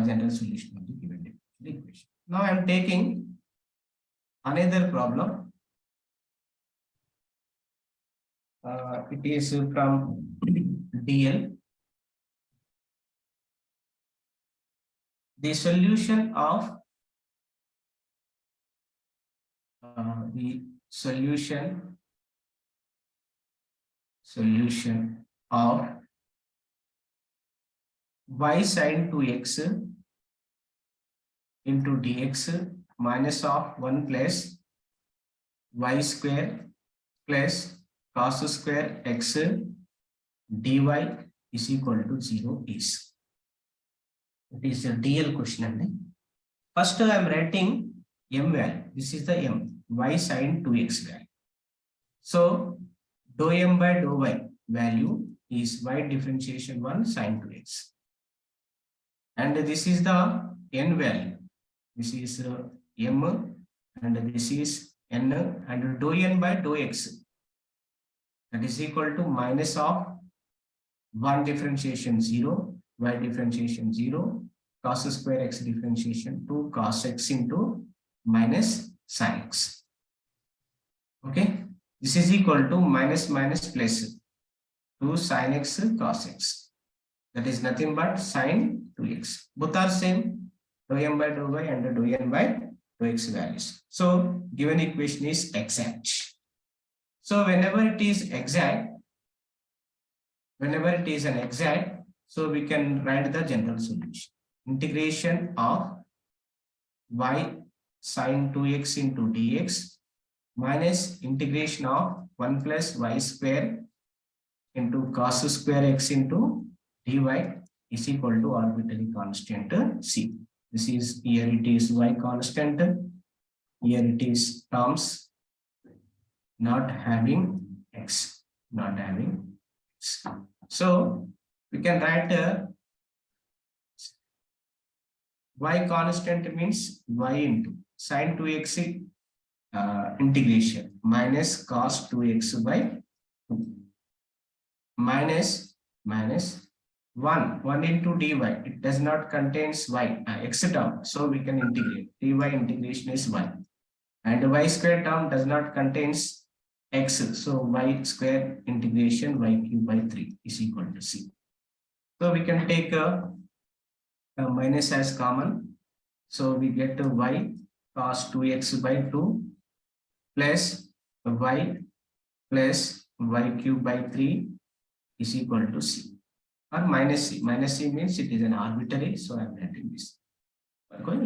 general solution of the given differential equation. Now I am taking another problem. It is from DL. The solution of of y sin 2x into dx minus of 1 plus y square plus cos square x dy is equal to 0 is. It is a DL question. First I am writing m value. This is the m, y sin 2x value. So dou m by dou y value is y differentiation 1 sin 2x. And this is the n value. This is m and this is n, and dou n by dou x, that is equal to minus of 1 differentiation 0, y differentiation 0, cos square x differentiation 2 cos x into minus sin x. Okay, this is equal to minus minus plus 2 sin x cos x. That is nothing but sin 2x. Both are same, dou m by dou y and dou n by dou x values. So given equation is exact. So whenever it is an exact, so we can write the general solution. Integration of y sin 2x into dx minus integration of 1 plus y square into cos square x into dy is equal to arbitrary constant c. This is, here it is y constant, here it is terms not having x. So we can write y constant means y into sin 2x integration minus cos 2x by 2 minus 1 into dy. It does not contains y, x term, so we can integrate. Dy integration is y, and the y square term does not contains x, so y square integration y cube by 3 is equal to c. So we can take a minus as common, so we get y cos 2x by 2 plus y cube by 3 is equal to c, or minus c. Minus c means it is an arbitrary, so I am writing this.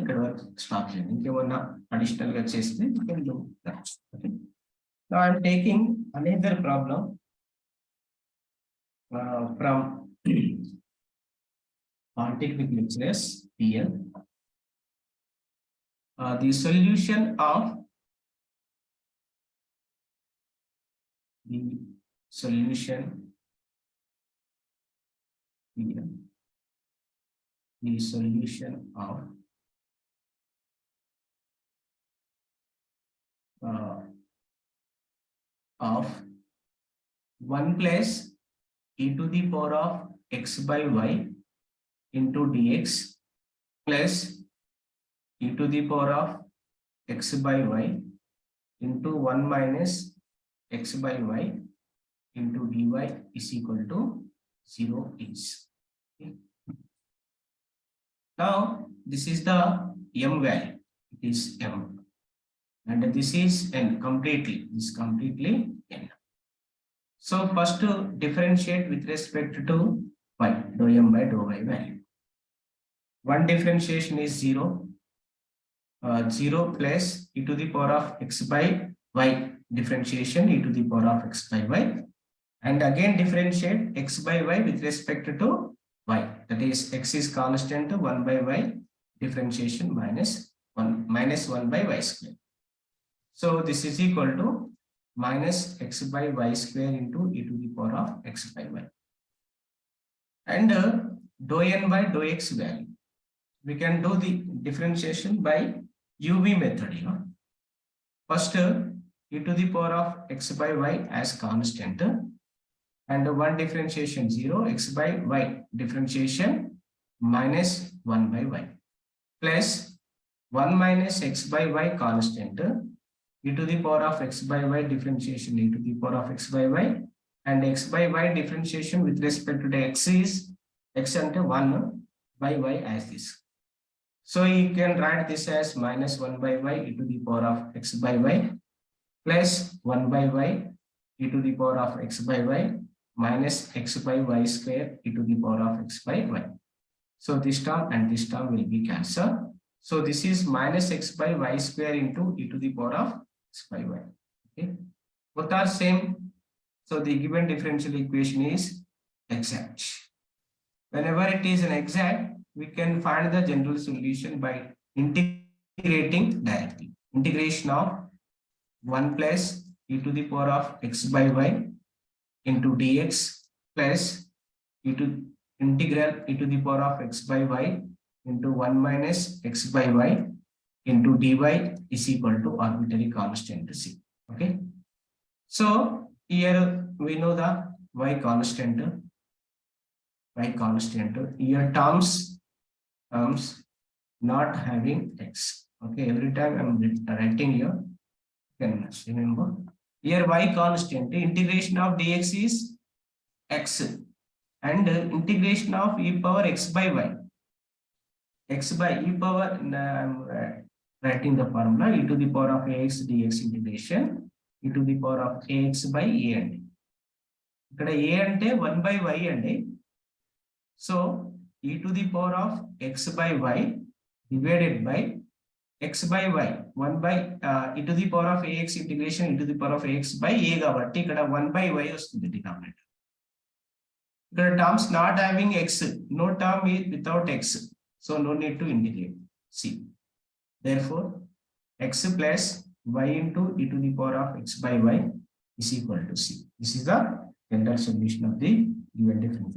ఇక్కడ stop చేయండి, ఇంకేమన్నా additional గా చేస్తే you can do that. Okay. Now I am taking another problem from Polytechnic lecturers here. The solution of here, the solution of 1 plus e to the power of x by y into dx plus e to the power of x by y into 1 minus x by y into dy is equal to 0 is. Okay. Now this is the m value, it is m, and this is n completely, this completely n. So first to differentiate with respect to y, dou m by dou y value. One differentiation is 0, 0 plus e to the power of x by y differentiation e to the power of x by y, and again differentiate x by y with respect to y, that is x is constant, 1 by y differentiation minus 1 by y square. So this is equal to minus x by y square into e to the power of x by y, and dou n by dou x value we can do the differentiation by UV method. First, e to the power of x by y as constant, and one differentiation 0, x by y differentiation minus 1 by y, plus 1 minus x by y constant, e to the power of x by y differentiation e to the power of x by y, and x by y differentiation with respect to the x is x ante 1 by y as this. So you can write this as minus 1 by y e to the power of x by y plus 1 by y e to the power of x by y minus x by y square e to the power of x by y. So this term and this term will be cancelled. So this is minus x by y square into e to the power of x by y. Okay, both are same. So the given differential equation is exact. Whenever it is an exact, we can find the general solution by integrating directly. Integration of 1 plus e to the power of x by y into dx plus e to integral e to the power of x by y into 1 minus x by y into dy is equal to arbitrary constant c. Okay. So here we know the y constant. Here terms not having x. Okay, every time I'm writing here, you can remember. Here y constant, integration of dx is x, and integration of e power x by y. X by e power, I'm writing the formula e to the power of ax dx integration e to the power of ax by a అండి. ఇక్కడ a అంటే 1 by y అండి. So e to the power of x by y divided by x by y 1 by e to the power of ax integration e to the power of ax by a కాబట్టి ఇక్కడ 1 by y వస్తుంది denominator. ఇక్కడ terms not having x, no term is without x, so no need to integrate. See, therefore x plus y into e to the power of x by y is equal to c. This is the general solution of the given differential